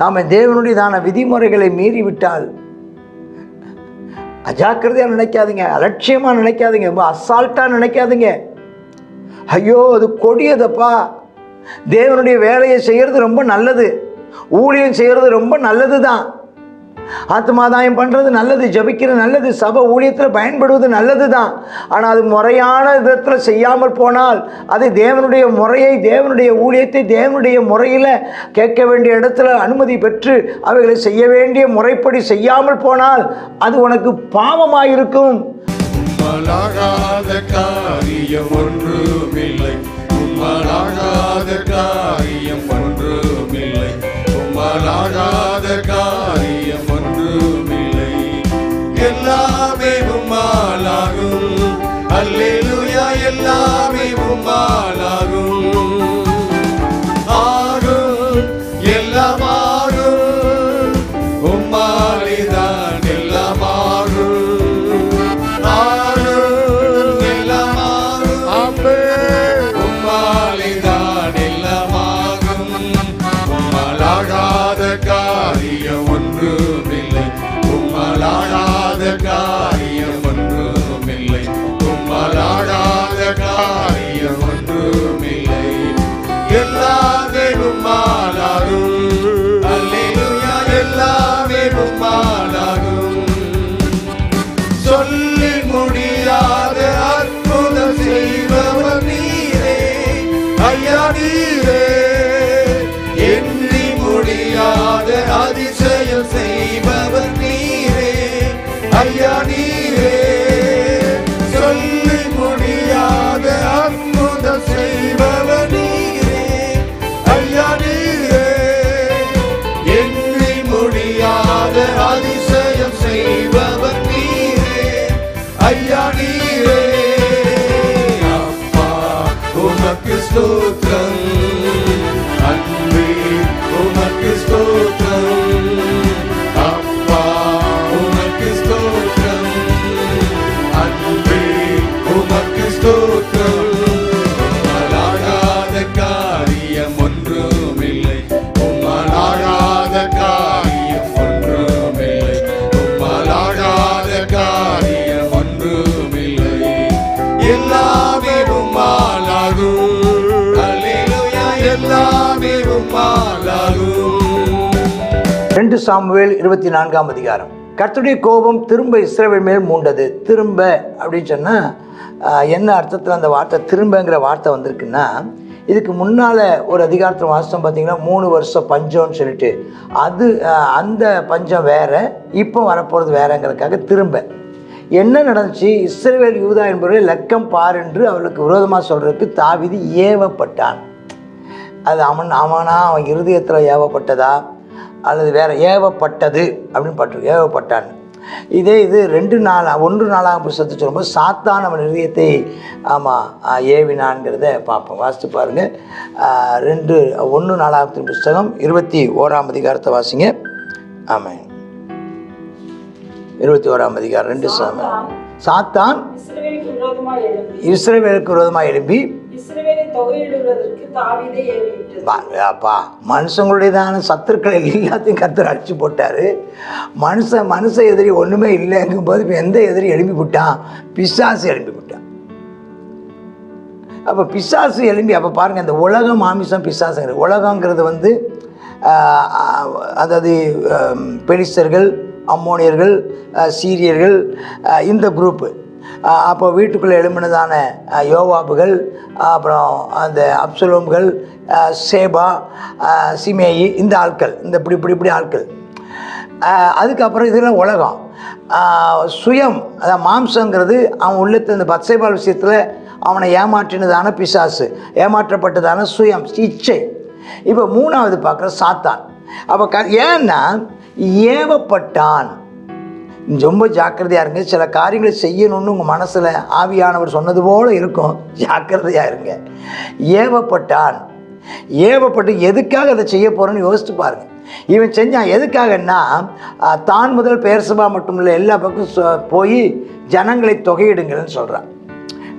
ஆமாம், தேவனுடையதான விதிமுறைகளை மீறிவிட்டால் அஜாக்கிரதையாக நினைக்காதீங்க, அலட்சியமாக நினைக்காதீங்க, ரொம்ப அசால்ட்டாக நினைக்காதீங்க. ஐயோ அது கொடியதப்பா. தேவனுடைய வேலையை செய்கிறது ரொம்ப நல்லது, ஊழியம் செய்கிறது ரொம்ப நல்லது தான், ஆத்மாதாயம் பண்ணுறது நல்லது, ஜபிக்கிறது நல்லது, சபை ஊழியத்தில் பயன்படுவது நல்லது தான். ஆனால் அது முறையான விதத்தில் செய்யாமல் போனால், அது தேவனுடைய முறையை, தேவனுடைய ஊழியத்தை தேவனுடைய முறையில் கேட்க வேண்டிய இடத்துல அனுமதி பெற்று அவைகளை செய்ய வேண்டிய முறைப்படி செய்யாமல் போனால் அது உனக்கு பாவமாயிருக்கும். உம்மலாகாத காரியம் ஒன்றுமில்லை, உம்மலாகாத காரியம் ஒன்றுமில்லை, உம்மலாகாத காரியம் ஒன்றுமில்லை. எல்லாமே உம்மாலாகும், அல்லேலூயா, எல்லாமே உம்மாலாகும். ஆகும், எல்லாம் ஆகும், உம்மாலிதான் எல்லாம் ஆகும். காரியம் ஒன்றுமில்லை, உம்மலாகாத காரியம் ஒன்றுமில்லை, உம்மலாகாத காரியம் ஒன்றுமில்லை. எல்லாமே உம்மாலாகும், அல்லேலூயா, எல்லாமே உம்மாலாகும். சொல்லி முடியாத அற்புதம் செய்பவர் நீரே ஐயா, நீரே. எண்ணி முடியாத அதிசயம் செய்பவர் நீரே ஐயா, நீரே. சொல்லி முடியாத அற்புதம் செய்பவர் நீரே ஐயா, நீரே. எண்ணி முடியாத அதிசயம் செய்பவர் நீரே ஐயா, நீரே. அப்பா உமக்கு ஸ்தோத்திரம், அன்பே உமக்கு ஸ்தோத்திரம், அப்பா உமக்கு ஸ்தோத்திரம், அன்பே உமக்கு ஸ்தோத்திரம். உம்மலாகாத காரியம் ஒன்றுமில்லை, உம்மலாகாத காரியம் ஒன்றுமில்லை, உம்மலாகாத காரியம் ஒன்றுமில்லை. எல்லாமே உம்மாலாகும், அல்லேலூயா, எல்லாமே உம்மாலாகும். 2 சாமுவேல் 24ஆம் அதிகாரம். கர்த்தருடைய கோபம் திரும்ப இஸ்ரவேல் மேல் மூண்டது. திரும்ப அப்படின்னு சொன்னால் என்ன அர்த்தத்தில் அந்த வார்த்தை திரும்பங்கிற வார்த்தை வந்திருக்குன்னா, இதுக்கு முன்னால் ஒரு அதிகாரத்தில் வாசம் பார்த்தீங்கன்னா 3 வருஷம் பஞ்சம்னு சொல்லிட்டு அது அந்த பஞ்சம் வேறு, இப்போ வரப்போகிறது வேறங்கிறதுக்காக திரும்ப. என்ன நடந்துச்சு? இஸ்ரவேல் யூதா என்பவரை லக்கம் பார் என்று அவர்களுக்கு விரோதமாக சொல்கிறதுக்கு தாவீது ஏவப்பட்டான். அது அவன் இருதயத்தில் ஏவப்பட்டதா அல்லது வேறு ஏவப்பட்டது அப்படின்னு பட்டு ஏவப்பட்டான். இது 1 புத்தகத்தை சொல்லும்போது சாத்தான் அவன் இருதயத்தை ஏவினான்ங்கிறத பார்ப்போம். வாசித்து பாருங்கள். 1 புத்தகம் 21ஆம் அதிகாரத்தை வாசிங்க. ஆமாம், 21ஆம் அதிகாரம் 2 சாமுவேல். சாத்தான் இஸ்ரவேலுக்கு விரோதமாக எழும்பி மனுஷங்களுடையதான சத்துருக்களை எல்லாத்தையும் கர்த்தர் அடிச்சு போட்டார். மனுஷ எதிரி ஒன்றுமே இல்லைங்கும் போது இப்போ எந்த எதிரி எழுப்பி விட்டான்? பிசாசு எழுப்பி விட்டான். அப்போ பிசாசு எழும்பி, அப்போ பாருங்கள், இந்த உலகம் மாமிசம் பிசாசுங்கிறது. உலகங்கிறது அதாவது பெலிஸ்தர்கள், அம்மோனியர்கள், சீரியர்கள், இந்த குரூப்பு. அப்போ வீட்டுக்குள்ளே எழும்பினதான யோவாபுகள், அப்புறம் அந்த அப்சலோம்கள், சேபா, சிமேயி, இந்த ஆட்கள், இந்த இப்படி ஆட்கள். அதுக்கப்புறம் இதெல்லாம் உலகம். சுயம், அதாவது மாம்சங்கிறது அவன் உள்ளத்து இந்த பத்சேபால் விஷயத்தில் அவனை ஏமாற்றினதான பிசாசு, ஏமாற்றப்பட்டதான சுயம், இச்சை. இப்போ 3வது பார்க்குற சாத்தான். அப்போ ஏன்னா ஏவப்பட்டான். ரொம்ப ஜாக்கிரதையாக இருங்க. சில காரியங்களை செய்யணும்னு உங்கள் மனசில் ஆவியானவர் சொன்னது போல் இருக்கும், ஜாக்கிரதையாக இருங்க. ஏவப்பட்டான். ஏவப்பட்டு எதுக்காக அதை செய்ய போகிறேன்னு யோசித்து பாருங்கள். இவன் செஞ்சான் எதுக்காகன்னா, தான் முதல் பெயர்சபா மட்டும் இல்லை, எல்லா பக்கம் போய் ஜனங்களை தொகையிடுங்கள்னு சொல்கிறான்.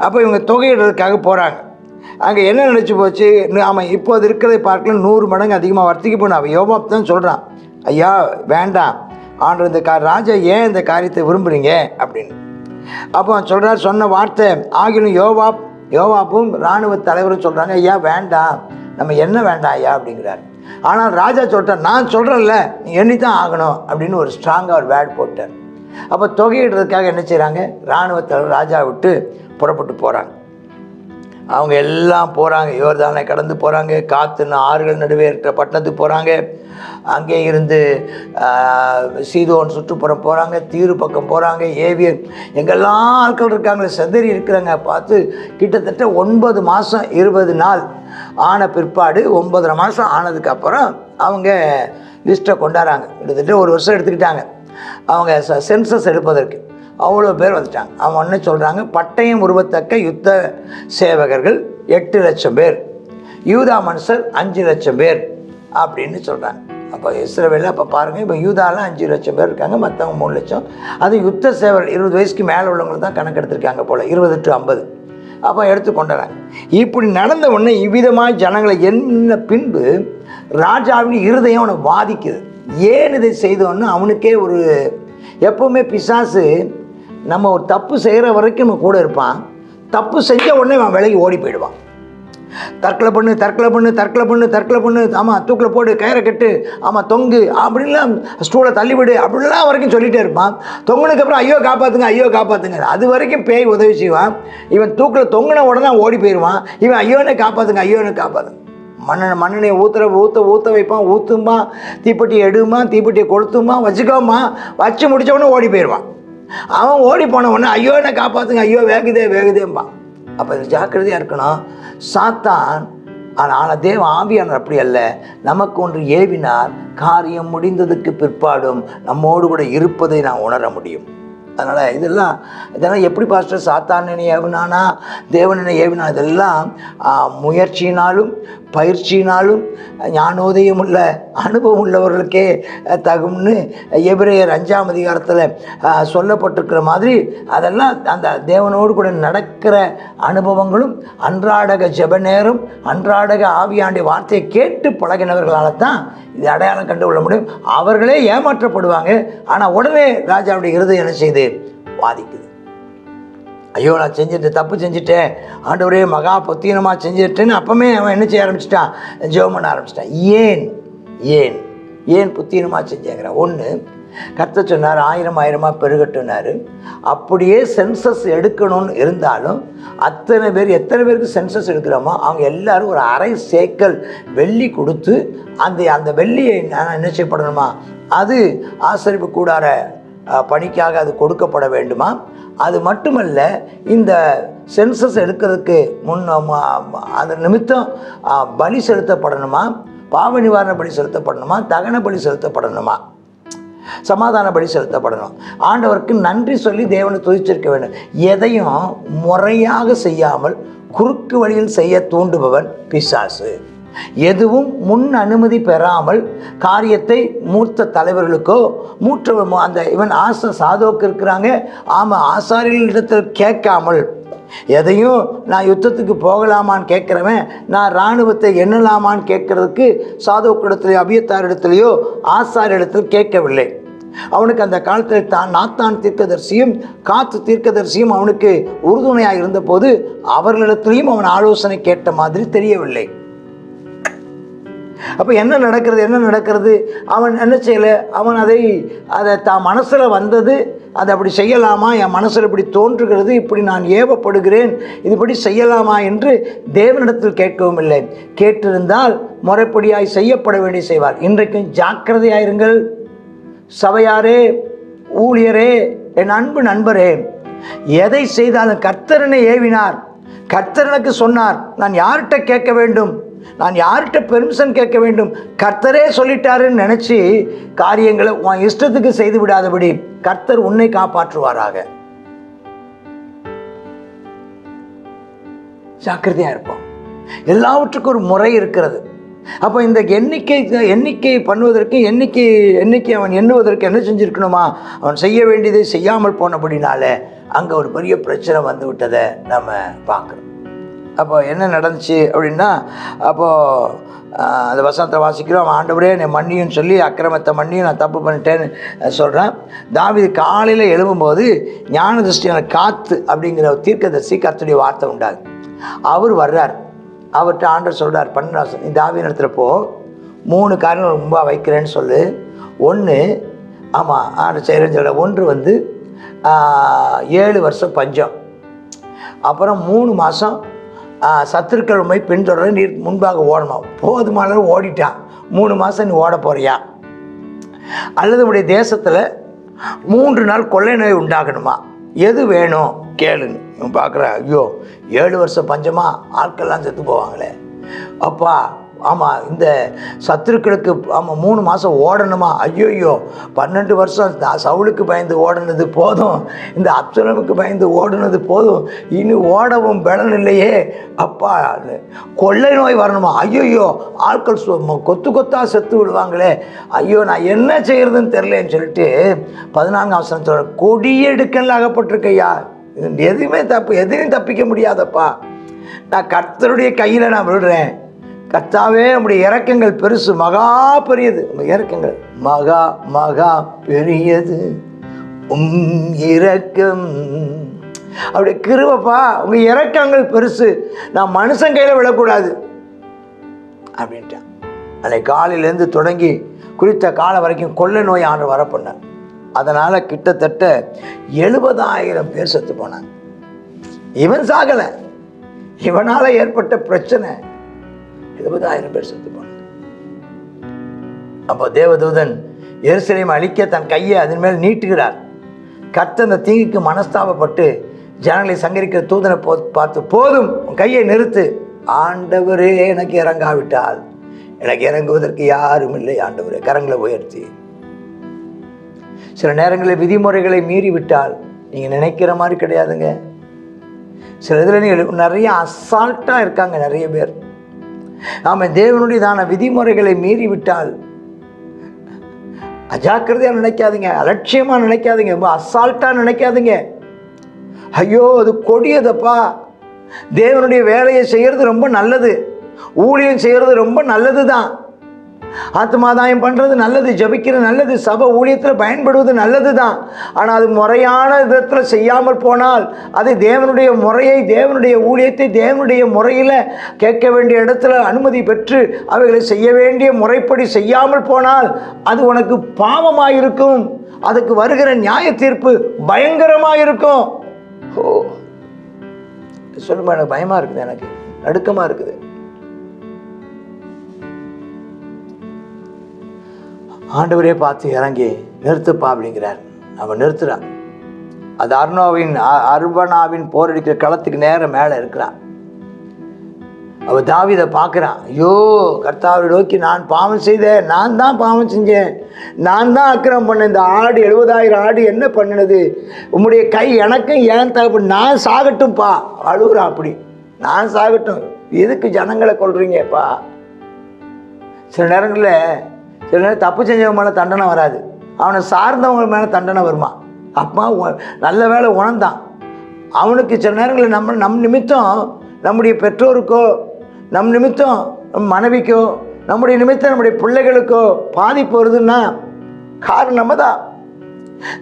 அப்போ இவங்க தொகையிடுறதுக்காக போகிறாங்க. அங்கே என்ன நினச்சி போச்சு, ஆமாம் இப்போது இருக்கிறதை பார்க்கல 100 மடங்கு அதிகமாக வர்த்திக்க போகணும். அவன் யோவாப் தான் சொல்கிறான், ஐயா வேண்டாம் ஆண்டவர், இந்த ராஜா ஏன் இந்த காரியத்தை விரும்புகிறீங்க அப்படின்னு. அப்போ அவன் சொல்கிறார், சொன்ன வார்த்தை ஆகிலும் யோவாப்பும் இராணுவ தலைவரும் சொல்கிறாங்க, ஐயா வேண்டாம், நம்ம என்ன வேண்டாம் ஐயா அப்படிங்கிறார். ஆனால் ராஜா சொல்லிட்டார், நான் சொல்கிறேன்ல நீ எண்ணி தான் ஆகணும் அப்படின்னு ஒரு ஸ்ட்ராங்காக ஒரு வேர்ட் போட்டார். அப்போ தொகையிடுறதுக்காக என்ன செய்கிறாங்க, இராணுவ தலைவர் ராஜா விட்டு புறப்பட்டு போகிறாங்க. அவங்க எல்லாம் போகிறாங்க, யோர்தானை கடந்து போகிறாங்க, காத்துன்னு ஆறுகள் நடுவே இருக்கிற பட்டணத்துக்கு போகிறாங்க. அங்கே இருந்து சீதோன் சுற்றுப்புறம் போகிறாங்க, தீரு பக்கம் போகிறாங்க, ஏவியர் எங்கெல்லாம் ஆட்கள் இருக்காங்களே செதறி இருக்கிறாங்க. பார்த்து கிட்டத்தட்ட 9 மாதம் 20 நாள் ஆன பிற்பாடு 9.5 மாதம் ஆனதுக்கப்புறம் அவங்க லிஸ்ட்டை கொண்டாடுறாங்க. கிட்டத்தட்ட 1 வருஷம் எடுத்துக்கிட்டாங்க அவங்க சென்சஸ் எடுப்பதற்கு. அவ்வளோ பேர் வந்துட்டாங்க. அவங்க என்ன சொல்கிறாங்க, பட்டயம் உருவத்தக்க யுத்த சேவகர்கள் 8 லட்சம் பேர், யூதா மனுஷர் 5 லட்சம் பேர் அப்படின்னு சொல்கிறாங்க. அப்போ இஸ்ரவேலில் அப்போ பாருங்கள், இப்போ யூதாவில் 5 லட்சம் பேர் இருக்காங்க, மற்றவங்க 3 லட்சம். அது யுத்த சேவகர்கள் 20 வயசுக்கு மேலே உள்ளவங்க தான் கணக்கு எடுத்திருக்காங்க போல், 20 to 50. அப்போ எடுத்து கொண்டாங்க. இப்படி நடந்த உடனே இவ்விதமாக ஜனங்களை என்ன பின்பு ராஜாவின் இருதயம் அவனை வாதிக்குது. ஏன் இதை செய்தோன்னு அவனுக்கே ஒரு, எப்போவுமே பிசாசு நம்ம ஒரு தப்பு செய்கிற வரைக்கும் நம்ம கூட இருப்பான், தப்பு செஞ்ச உடனே அவன் விலகி ஓடி போயிடுவான். தற்கொலை பண்ணு, ஆமாம் தூக்கில் போடு, கயிறை கட்டு, ஆமாம் தொங்கு அப்படின்லாம், ஸ்டூலை தள்ளிவிடு அப்படிலாம் வரைக்கும் சொல்லிகிட்டே இருப்பான். தொங்குனதுக்கப்புறம் ஐயோ காப்பாற்றுங்க அது வரைக்கும் பேய் உதவி செய்வான். இவன் தூக்கில் தொங்கின உடனே ஓடி போயிடுவான். இவன் ஐயோனை காப்பாற்றுங்க. மண்ணெண்ணெயை ஊற்ற வைப்பான், ஊற்றுமா, தீப்பெட்டி எடுமா, தீப்பெட்டியை கொளுத்துமா, வச்சுக்கோமா, வச்சு முடித்தவொடனே ஓடி போயிடுவான். அவன் ஓடி போன உடனே ஐயோ என்னை காப்பாற்றுங்க, ஐயோ வேகுதேம்பான். அப்போ இது ஜாக்கிரதையாக இருக்கணும். சாத்தான் ஆனால் தேவ ஆவியானவர் அப்படி அல்ல, நமக்கு ஒன்று ஏவினார், காரியம் முடிந்ததுக்கு பிற்பாடும் நம்மோடு கூட இருப்பதை நான் உணர முடியும். அதனால் இதெல்லாம் எப்படி பாஸ்டர் சாத்தான் என்னை ஏவினானா தேவன் என்னை ஏவினா, இதெல்லாம் முயற்சியினாலும் பயிற்சியினாலும் ஞானோதயம் உள்ள அனுபவம் உள்ளவர்களுக்கே தகும்னு எபிரேயர் 5ஆம் அதிகாரத்தில் சொல்லப்பட்டிருக்கிற மாதிரி, அதெல்லாம் அந்த தேவனோடு கூட நடக்கிற அனுபவங்களும் அன்றாடக ஜெப நேரம், அன்றாடக ஆவியாண்டிய வார்த்தையை கேட்டு பழகினவர்களால் தான் இது அடையாளம் கண்டு கொள்ள முடியும். அவர்களே ஏமாற்றப்படுவாங்க. ஆனால் உடனே ராஜாவுடைய இருதயம் என்ன செய்து வாதிக்குது. ஐயோ நான் தப்பு செஞ்சுட்டேன் ஆண்டவரே, மகா பத்தீனமாக செஞ்சுட்டேன்னு அப்போமே அவன் என்ன செய்ய ஆரம்பிச்சிட்டான், ஜெபம் பண்ண ஆரம்பிச்சிட்டான். ஏன் புத்தீனமாக செஞ்சேங்கிறான். ஒன்று, கர்த்தர் சொன்னார் 1000 பெருகட்டுனார். அப்படியே சென்சஸ் எடுக்கணும்னு இருந்தாலும் எத்தனை பேருக்கு சென்சஸ் எடுக்கிறோமோ அவங்க எல்லாரும் ஒரு அரை சேக்கல் வெள்ளி கொடுத்து அந்த வெள்ளியை என்ன செய்யப்படணுமா, அது ஆசரிப்பு கூடார பணிக்காக அது கொடுக்கப்பட வேண்டுமா. அது மட்டுமல்ல, இந்த சென்சஸ் எடுக்கிறதுக்கு அது நிமித்தம் பலி செலுத்தப்படணுமா, பாவ நிவாரண பலி செலுத்தப்படணுமா, தகன பலி செலுத்தப்படணுமா, சமாதான பலி செலுத்தப்படணும். ஆண்டவருக்கு நன்றி சொல்லி தேவனை துதிச்சிருக்க வேண்டும். எதையும் முறையாக செய்யாமல் குறுக்கு வழியில் செய்ய தூண்டுபவன் பிசாசு. எதுவும் முன் அனுமதி பெறாமல் காரியத்தை மூத்த தலைவர்களுக்கோ அந்த இவன் சாதோக்கு இருக்கிறாங்க, ஆமாம் ஆசாரியர்களிடத்தில் கேட்காமல், எதையும் நான் யுத்தத்துக்கு போகலாமான்னு கேட்குறவன் நான் இராணுவத்தை எண்ணலாமான்னு கேட்கறதுக்கு சாதோக்கிடத்துலையோ அபியத்தாரிடத்துலையோ ஆசாரியரிடத்தில் கேட்கவில்லை. அவனுக்கு அந்த காலத்தில் நாத்தான் தீர்க்கதரிசியும் காத்து தீர்க்கதரிசியும் அவனுக்கு உறுதுணையாக இருந்தபோது அவர்களிடத்திலையும் அவன் ஆலோசனை கேட்ட மாதிரி தெரியவில்லை. அப்போ என்ன நடக்கிறது, அவன் என்ன செய்யலை, அவன் அதை தான் மனசில் வந்தது, அதை அப்படி செய்யலாமா, என் மனசில் இப்படி தோன்றுகிறது, இப்படி நான் ஏவப்படுகிறேன், இதுபடி செய்யலாமா என்று தேவனிடத்தில் கேட்கவும் இல்லை. கேட்டிருந்தால் முறைப்படியாய் செய்யப்பட வேண்டிய செய்வார். இன்றைக்கும் ஜாக்கிரதையாயிருங்கள் சபையாரே, ஊழியரே, என் அன்பு நண்பரே. எதை செய்தாலும் கர்த்தரனை ஏவினார், கர்த்தரனுக்கு சொன்னார், நான் யார்கிட்ட கேட்க வேண்டும், நான் யார்கிட்ட பெர்மிஷன் கேட்க வேண்டும், கர்த்தரே சொல்லிட்டாருன்னு நினச்சி காரியங்களை உன் இஷ்டத்துக்கு செய்து விடாதபடி கர்த்தர் உன்னை காப்பாற்றுவாராக. ஜாக்கிரதையாக இருப்போம். எல்லாவற்றுக்கும் ஒரு முறை இருக்கிறது. அப்போ இந்த எண்ணிக்கை பண்ணுவதற்கு எண்ணிக்கை அவன் எண்ணுவதற்கு என்ன செஞ்சுருக்கணுமா, அவன் செய்ய வேண்டியதை செய்யாமல் போனபடினால அங்கே ஒரு பெரிய பிரச்சனை வந்து விட்டதை நம்ம பார்க்குறோம். அப்போ என்ன நடந்துச்சு அப்படின்னா, அப்போது அந்த வசனத்தை வாசிக்கிறோம். ஆண்டவரே என்னை மன்னியும் சொல்லி அக்கிரமத்தை மன்னியும், நான் தப்பு பண்ணிட்டேன்னு சொல்கிறேன். தாவீது காலையில் எழும்பும்போது ஞான திருஷ்டியான காத்து அப்படிங்கிற தீர்க்கதரிசி கர்த்தருடைய வார்த்தை உண்டாது. அவர் வர்றார். அவர்கிட்ட ஆண்டவர் சொல்கிறார், 12 நீ தாவீது இடத்துல போ, 3 காரியங்கள் ரொம்ப வைக்கிறேன்னு சொல்லு. 1 ஆமாம் ஆண்டவர் செய்கிறேன்னு சொல்ல. 1 வந்து 7 வருஷம் பஞ்சம், அப்புறம் 3 மாதம் சத்துருக்கள் உண்மை பின்தொடர நீர் முன்பாக ஓடணும். போதுமான ஓடிட்டான், 3 மாதம் நீ ஓட போறியா? அல்லது உடைய தேசத்தில் 3 நாள் கொள்ளை நோய் உண்டாகணுமா? எது வேணும் கேளுன்னு இவன் பார்க்குறேன். ஐயோ 7 வருஷம் பஞ்சமா, ஆட்கள்லாம் செத்து போவாங்களே அப்பா. ஆமாம் இந்த சத்துருக்களுக்கு 3 மாதம் ஓடணுமா? ஐயோ 12 வருஷம் சவுலுக்கு பயந்து ஓடினது போதும், இந்த அப்சலோமுக்கு பயந்து ஓடினது போதும், இனி ஓடவும் பலன் இல்லையே அப்பா. கொள்ளை நோய் வரணுமா? ஐயோ ஆட்கள் கொத்து கொத்தாக செத்து விடுவாங்களே, ஐயோ நான் என்ன செய்கிறதுன்னு தெரிலன்னு சொல்லிட்டு 14ஆம் வசனத்தோட கொடியெடுக்கல் அகப்பட்டிருக்கையா. எதுவுமே எதுவும் தப்பிக்க முடியாதப்பா. நான் கர்த்தருடைய கையில் நான் விடுறேன். கர்த்தாவே நம்முடைய இரக்கங்கள் பெருசு, மகா பெரியது. உங்கள் இரக்கங்கள் மகா மகா பெரியது இரக்கம். அப்படி கிருபைப்பா, உங்கள் இரக்கங்கள் பெருசு, நான் மனுஷன் கையில் விடக்கூடாது அப்படின்ட்டான். அன்னைக்கு காலையிலேருந்து தொடங்கி குறித்த காலம் வரைக்கும் கொள்ளை நோய் ஆண்டு வர பண்ணார். அதனால் கிட்டத்தட்ட 70,000 பேர் செத்து போனாங்க. இவன் சாகலை, இவனால் ஏற்பட்ட பிரச்சனை 70,000 பேர் செத்து போனாங்க. அப்போ தேவதூதன் எருசலேமை அழிக்க தன் கையை அதன் மேல் நீட்டுகிறார். கர்த்தர் அந்த தீங்குக்கு மனஸ்தாபப்பட்டு ஜனங்களை சங்கரிக்கிற தூதனை பார்த்து, போதும் உன் கையை நிறுத்து, ஆண்டவரே எனக்கு இறங்காவிட்டால் எனக்கு இறங்குவதற்கு யாரும் இல்லை, ஆண்டவரே கரங்களை உயர்த்தி. சில நேரங்களில் விதிமுறைகளை மீறி விட்டால் நீங்கள் நினைக்கிற மாதிரி கிடையாதுங்க. சில இதில் நீங்கள் நிறைய அசால்ட்டாக இருக்காங்க நிறைய பேர். நாம் தேவனுடையதான விதிமுறைகளை மீறி விட்டால் அஜாக்கிரதையாக நினைக்காதீங்க, அலட்சியமாக நினைக்காதீங்க, ரொம்ப அசால்ட்டாக நினைக்காதீங்க. ஐயோ அது கொடியதப்பா. தேவனுடைய வேலையை செய்கிறது ரொம்ப நல்லது, ஊழியம் செய்கிறது ரொம்ப நல்லது தான், ஆத்மாதாயம் பண்ணுறது நல்லது, ஜபிக்கிறது நல்லது, சபை ஊழியத்தில் பயன்படுவது நல்லது தான். ஆனால் அது முறையான விதத்தில் செய்யாமல் போனால், அது தேவனுடைய முறையை, தேவனுடைய ஊழியத்தை தேவனுடைய முறையில் கேட்க வேண்டிய இடத்துல அனுமதி பெற்று அவைகளை செய்ய வேண்டிய முறைப்படி செய்யாமல் போனால் அது உனக்கு பாவமாயிருக்கும். அதுக்கு வருகிற நியாய தீர்ப்பு பயங்கரமாக இருக்கும். ஓ சொல்லுமா, எனக்கு பயமாக இருக்குது, எனக்கு நடுக்கமாக இருக்குது. ஆண்டவரே பார்த்து இறங்கி நிறுத்துப்பா அப்படிங்கிறார். அவன் நிறுத்துறான். அது அர்பனாவின் போரடிக்கிற களத்துக்கு நேரம் மேலே இருக்கிறான். அவள் தாவீதை பார்க்குறான். ஐயோ கர்த்தாவை நோக்கி, நான் பாவம் செய்தேன், நான் தான் பாவம் செஞ்சேன், நான் தான் அக்கிரமம் பண்ணேன், இந்த ஆடு 70,000 ஆடு என்ன பண்ணினது, உம்முடைய கை எனக்கும் ஏன் தகப்பு, நான் சாகட்டும்ப்பா அழுகுறான். அப்படி நான் சாகட்டும், எதுக்கு ஜனங்களை கொள்றீங்கப்பா? சில நேரம் தப்பு செஞ்சவங்க மேலே தண்டனை வராது, அவனை சார்ந்தவங்க மேலே தண்டனை வருமா. அப்பா நல்ல வேலை உணர்ந்தான். அவனுக்கு சில நேரங்களில் நம் நிமித்தம் நம்முடைய பெற்றோருக்கோ, நம் நிமித்தம் நம் மனைவிக்கோ, நம்முடைய நிமித்தம் நம்முடைய பிள்ளைகளுக்கோ பாதிப்பு வருதுன்னா காரணம் நம்ம தான்.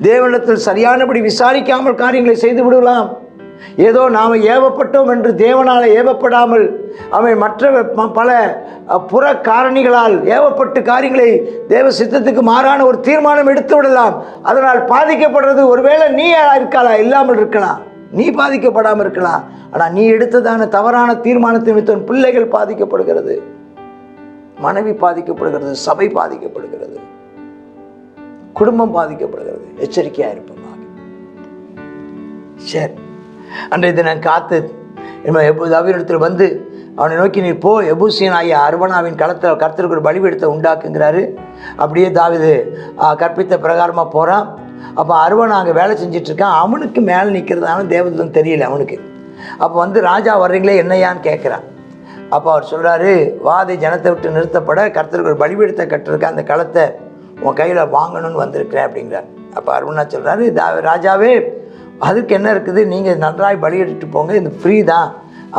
தேவனிடத்தில் சரியானபடி விசாரிக்காமல் காரியங்களை செய்து விடலாம். ஏதோ நாம் ஏவப்பட்டோம் என்று தேவனால் ஏவப்படாமல் அவன் மற்ற பல புற காரணிகளால் ஏவப்பட்டு காரியங்களை தேவ சித்தத்துக்கு மாறான ஒரு தீர்மானம் எடுத்து விடலாம். அதனால் பாதிக்கப்படுறது ஒருவேளை நீ இருக்கலாம், இல்லாமல் இருக்கலாம், நீ பாதிக்கப்படாமல் இருக்கலாம். ஆனால் நீ எடுத்ததான தவறான தீர்மானத்தை நிமித்தம் பிள்ளைகள் பாதிக்கப்படுகிறது, மனைவி பாதிக்கப்படுகிறது, சபை பாதிக்கப்படுகிறது, குடும்பம் பாதிக்கப்படுகிறது. எச்சரிக்கையாக இருப்போம். சரி, அன்றைய தினம் காத்து தாவீதிடத்தில் வந்து அவனை நோக்கி, நீ போ, எபூசியன் ஆகிய அர்பனாவின் களத்தில் கர்த்தருக்கு ஒரு பலிபீடத்தை உண்டாக்குங்கிறாரு. அப்படியே தாவீது கற்பித்த பிரகாரமாக போகிறான். அப்போ அர்பனா அங்கே வேலை செஞ்சிட்ருக்கான். அவனுக்கு மேலே நிற்கிறதான தேவதூதன் தெரியல அவனுக்கு. அப்போ வந்து ராஜா வர்றீங்களே என்னையான்னு கேட்குறான். அப்போ அவர் சொல்கிறாரு, வாதை ஜனத்தை விட்டு நிறுத்தப்பட கர்த்தருக்கு ஒரு பலிபீடத்தை கட்டிருக்க, அந்த களத்தை உன் கையில் வாங்கணும்னு வந்திருக்கிறேன் அப்படிங்கிறார். அப்போ அர்பனா சொல்கிறாரு, ராஜாவே அதுக்கு என்ன இருக்குது, நீங்கள் நன்றாய் பலியிட்டு போங்க, இந்த ஃப்ரீ தான்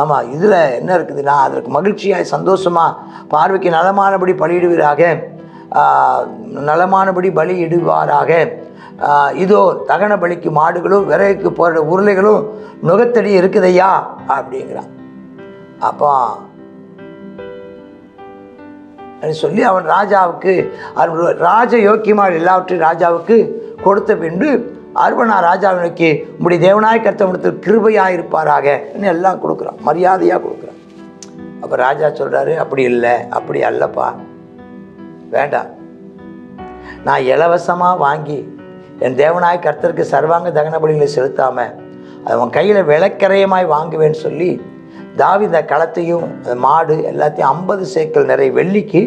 ஆமாம், இதில் என்ன இருக்குதுன்னா, அதற்கு மகிழ்ச்சியாய் சந்தோஷமாக பார்வைக்கு நலமானபடி பலியிடுவீராக, நலமானபடி பலியிடுவாராக. இதோ தகன பலிக்கு மாடுகளும் விறகுக்கு போடுற உருளைகளும் நுகத்தடி இருக்குதையா அப்படிங்கிறான். அப்போ சொல்லி அவன் ராஜாவுக்கு ராஜ யோக்கியமாக எல்லாவற்றையும் ராஜாவுக்கு கொடுத்த பின்பு அர்வனா ராஜாவினுக்கு உம்முடைய தேவனாய் கர்த்தரிடத்தில் கிருபையாக இருப்பாராக எல்லாம் கொடுக்குறான், மரியாதையாக கொடுக்குறான். அப்போ ராஜா சொல்கிறாரு, அப்படி இல்லை, அப்படி அல்லப்பா, வேண்டாம். நான் இலவசமாக வாங்கி என் தேவனாய் கர்த்தருக்கு சர்வாங்க தகன பலிகளை செலுத்தாமல் அது அவன் கையில் விளக்கரையமாய் வாங்குவேன்னு சொல்லி தாவீது இந்த களத்தையும் அந்த மாடு எல்லாத்தையும் 50 சேக்கல் நிறைய வெள்ளிக்கு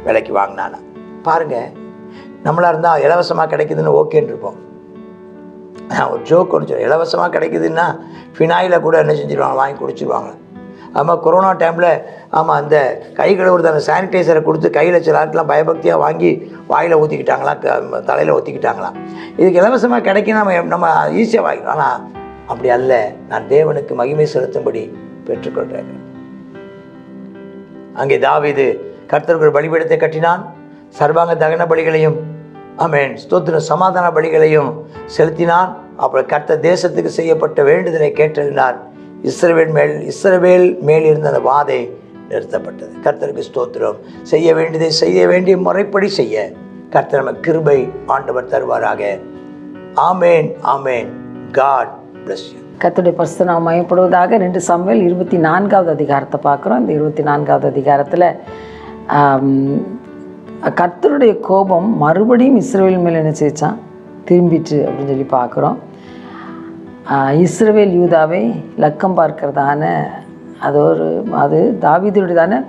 விலைக்கு வாங்கினானா. பாருங்கள், நம்மளாக இருந்தால் இலவசமாக கிடைக்குதுன்னு ஓகேன்னு இருப்போம். ஒரு ஜோக் ஒன்று சொல்லுவேன், இலவசமாக கிடைக்குதுன்னா ஃபினாயில கூட என்ன செஞ்சுருவாங்க, வாங்கி குடிச்சிடுவாங்க. ஆமாம், கொரோனா டைமில் ஆமாம் அந்த கை கழுவுறது அந்த சானிடைசரை கொடுத்து கையில் சில ஆட்கள்லாம் பயபக்தியாக வாங்கி வாயில் ஊற்றிக்கிட்டாங்களாம், தலையில் ஊற்றிக்கிட்டாங்களாம். இதுக்கு இலவசமாக கிடைக்கும், நம்ம ஈஸியாக வாங்கிக்கலாம். ஆனால் அப்படி அல்ல, நான் தேவனுக்கு மகிமை செலுத்தும்படி பெற்றுக்கொள்கிறேன். அங்கே தாவீது கர்த்தருக்கு ஒரு பலிபீடத்தை கட்டினான், சர்வாங்க தகன பலிகளையும் ஆமென் ஸ்தோத்திர சமாதான பலிகளையும் செலுத்தினான். அப்புறம் கர்த்தர் தேசத்துக்கு செய்யப்பட்ட வேண்டுதலை கேட்டறினார். இஸ்ரவேல் மேல் இருந்த அந்த வாதை நிறுத்தப்பட்டது. கர்த்தருக்கு ஸ்தோத்திரம். செய்ய வேண்டியதை செய்ய வேண்டிய முறைப்படி செய்ய கர்த்தர் நமக்கு கிருபை ஆண்டவர் தருவாராக. ஆமேன், ஆமேன். God bless you. கர்த்தருடைய பரிசுத்த நாமம் மகிமைப்படுவதாக. 2 சாமுவேல் 24வது அதிகாரத்தை பார்க்குறோம். இந்த 24வது அதிகாரத்தில் கர்த்தருடைய கோபம் மறுபடியும் இஸ்ரவேல் மேலே என்ன செய்தான், திரும்பிட்டு அப்படின்னு சொல்லி பார்க்குறோம். இஸ்ரவேல் யூதாவை லக்கம் பார்க்கிறதான அது தாவீதுடையதான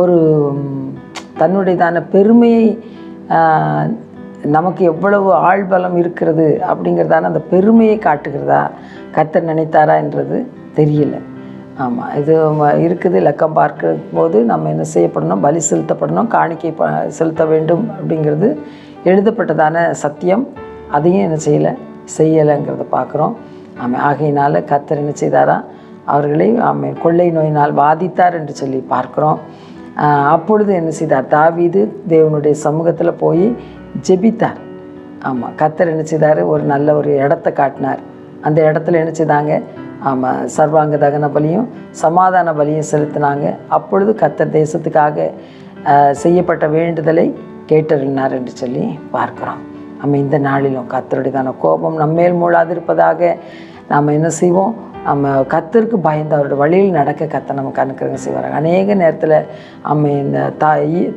ஒரு தன்னுடையதான பெருமையை, நமக்கு எவ்வளவு ஆள்பலம் இருக்கிறது அப்படிங்கிறதான அந்த பெருமையை காட்டுகிறதா கர்த்தர் நினைத்தாரா என்றது தெரியல. ஆமாம், இது இருக்குது. லக்கம் பார்க்கும் போது நம்ம என்ன செய்யப்படணும், பலி செலுத்தப்படணும், காணிக்கை செலுத்த வேண்டும் அப்படிங்கிறது எழுதப்பட்டதான சத்தியம். அதையும் என்ன செய்யலைங்கிறத பார்க்குறோம். ஆகையினால் கர்த்தர் என்ன செய்தாரா, அவர்களை கொள்ளை நோயினால் பாதித்தார் என்று சொல்லி பார்க்குறோம். அப்பொழுது என்ன செய்தார், தாவீது தேவனுடைய சமூகத்தில் போய் ஜெபித்தார். ஆமாம், கர்த்தர் என்ன செய்தார், ஒரு நல்ல ஒரு இடத்த காட்டினார். அந்த இடத்துல என்ன செய்தாங்க, ஆமாம் சர்வாங்க தகன பலியும் சமாதான பலியும் செலுத்தினாங்க. அப்பொழுது கர்த்தர் தேசத்துக்காக செய்யப்பட்ட வேண்டுதலை கேட்டறினார் என்று சொல்லி பார்க்குறோம். நம்ம இந்த நாளிலும் கர்த்தருடையதான கோபம் நம்மேல் மூழாதிருப்பதாக நாம் என்ன செய்வோம், நம்ம கர்த்தருக்கு பயந்து அவருடைய வழியில் நடக்க கர்த்தர் நமக்கு அனுக்கிரகம் செய்வார். அநேக நேரத்தில் நம்ம இந்த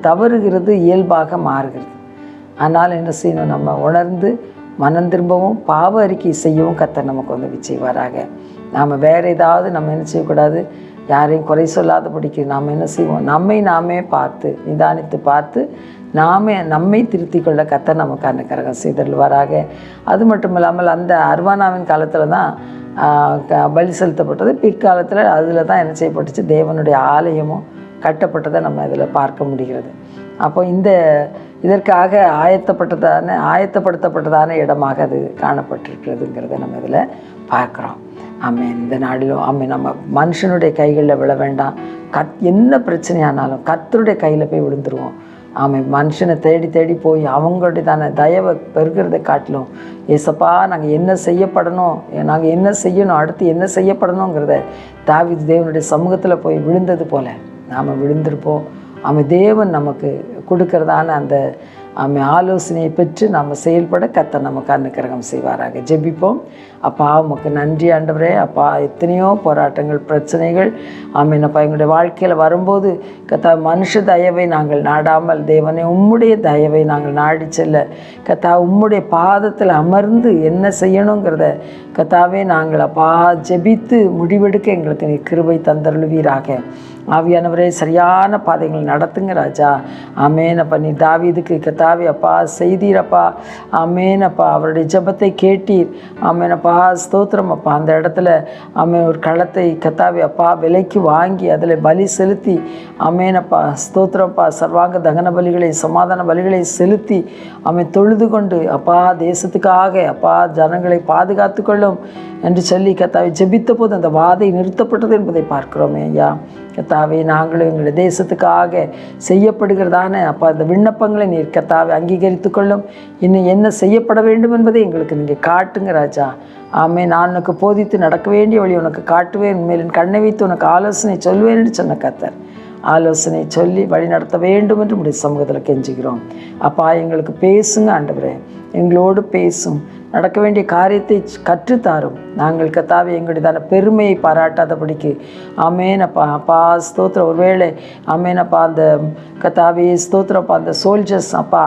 தவறுகிறது இயல்பாக மாறுகிறது. அதனால் என்ன செய்யணும், நம்ம உணர்ந்து மனம் திரும்பவும் பாவ அறிக்கை செய்யவும் கர்த்தர் நமக்கு உதவி செய்வாராக. நாம் வேறு ஏதாவது நம்ம என்ன செய்யக்கூடாது, யாரையும் குறை சொல்லாதபடிக்கு நாம் என்ன செய்வோம், நாமே பார்த்து நிதானித்து பார்த்து நம்மை திருத்தி கொள்ள கர்த்தர் நமக்கு அனுக்கிரகம் செய்தருள்வாராக. அது மட்டும் இல்லாமல் அந்த அர்வானாவின் காலத்தில் தான் பலி செலுத்தப்பட்டது. பிற்காலத்தில் அதில் தான் என்ன செய்யப்பட்டுச்சு, தேவனுடைய ஆலயமும் கட்டப்பட்டதை நம்ம இதில் பார்க்க முடிகிறது. அப்போ இதற்காக ஆயத்தப்படுத்தப்பட்டதான இடமாக அது காணப்பட்டிருக்கிறதுங்கிறத நம்ம இதில் பார்க்குறோம். இந்த நாளிலும் நம்ம மனுஷனுடைய கைகளில் விழ வேண்டாம். என்ன பிரச்சனையானாலும் கர்த்தருடைய கையில் போய் விழுந்துருவோம். மனுஷனை தேடி தேடி போய் அவங்களுடையதான தயவை பெருகிறதை காட்டிலும், ஏசப்பா நாங்கள் என்ன செய்யப்படணும், நாங்கள் என்ன செய்யணும், அடுத்து என்ன செய்யப்படணுங்கிறத தாவீது தேவனுடைய சமூகத்தில் போய் விழுந்தது போல் நாம் விழுந்திருப்போம். தேவன் நமக்கு கொடுக்கறதான அந்த ஆலோசனையை பெற்று நாம் செயல்பட கர்த்தர் நமக்கு அனுக்கிரகம் செய்வாராக. ஜெபிப்போம். அப்பா உமக்கு நன்றி ஆண்டவரே. அப்பா எத்தனையோ போராட்டங்கள், பிரச்சனைகள் என்னப்பா எங்களுடைய வாழ்க்கையில் வரும்போது கர்த்தா மனுஷ தயவை நாங்கள் நாடாமல் தேவனே உம்முடைய தயவை நாங்கள் நாடி செல்ல கர்த்தா உம்முடைய பாதத்தில் அமர்ந்து என்ன செய்யணுங்கிறத கர்த்தாவே நாங்கள் அப்பா ஜெபித்து முடிவெடுக்க எங்களுக்கு நீ கிருபை தந்தருளுவீராக. ஆவியானவரே சரியான பாதைகளை நடத்துங்க ராஜா. ஆமேனப்பா, நீ தாவீதுக்கு கர்த்தாவே அப்பா செய்தீரப்பா. ஆமேனப்பா, அவருடைய ஜெபத்தை கேட்டீர். ஆமேனப்பா, ஸ்தோத்திரம் அப்பா. அந்த இடத்துல ஒரு களத்தை கத்தாவே அப்பா விலைக்கு வாங்கி அதில் பலி செலுத்தி அப்பா ஸ்தோத்திரப்பா சர்வாங்க தகன பலிகளை சமாதான பலிகளை செலுத்தி தொழுது கொண்டு அப்பா தேசத்துக்காக அப்பா ஜனங்களை பாதுகாத்து கொள்ளும் என்று சொல்லி கத்தாவை ஜெபித்த போது அந்த வாதை நிறுத்தப்பட்டது என்பதை பார்க்கிறோமே ஐயா. கத்தாவே நாங்களும் எங்களுடைய தேசத்துக்காக செய்யப்படுகிறதான அப்பா இந்த விண்ணப்பங்களை நீர் கத்தாவை அங்கீகரித்து கொள்ளும். இன்னும் என்ன செய்யப்பட வேண்டும் என்பதை எங்களுக்கு நீங்கள் காட்டுங்க ராஜா. நான் உனக்கு போதித்து நடக்க வேண்டிய வழி உனக்கு காட்டுவேன், மேலும் கண்ணை வைத்து உனக்கு ஆலோசனை சொல்வேன் என்று சொன்ன கர்த்தர் ஆலோசனை சொல்லி வழி நடத்த வேண்டும் என்று உடைய சமூகத்தில் கெஞ்சுகிறோம். அப்பா எங்களுக்கு பேசுங்க ஆண்டவரே, எங்களோடு பேசும், நடக்க வேண்டிய காரியத்தை கற்றுத்தாரும். நாங்கள் கத்தாவே எங்களுடையதான பெருமையை பாராட்டாதபடிக்கு அப்பா ஸ்தோத்திரம். ஒருவேளை அப்பா அந்த கத்தாவே ஸ்தோத்திரப்பா அந்த சோல்ஜர்ஸ் அப்பா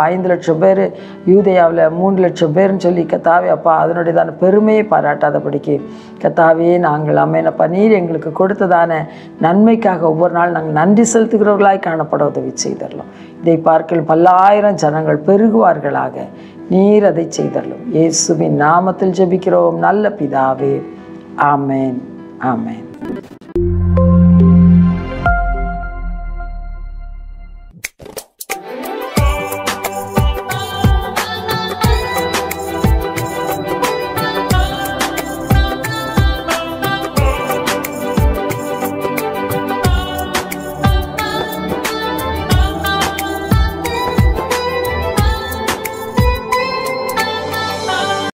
5 லட்சம் பேர், யூதேயாவில் 3 லட்சம் பேர்னு சொல்லி கத்தாவே அப்பா அதனுடையதான பெருமையை பாராட்டாதபடிக்கு கத்தாவே நாங்கள் அப்பா நீர் எங்களுக்கு கொடுத்ததான நன்மைக்காக ஒவ்வொரு நாள் நாங்கள் நன்றி செலுத்துகிறவர்களாய் காணப்பட உதவி செய்தரலாம். இதை பார்க்கலும் பல்லாயிரம் ஜனங்கள் பெருகுவார்களாக நீர் அதை செய்தரலும். இயேசுவின் நாமத்தில் ஜெபிக்கிறோம் நல்ல பிதாவே. ஆமேன், ஆமேன்.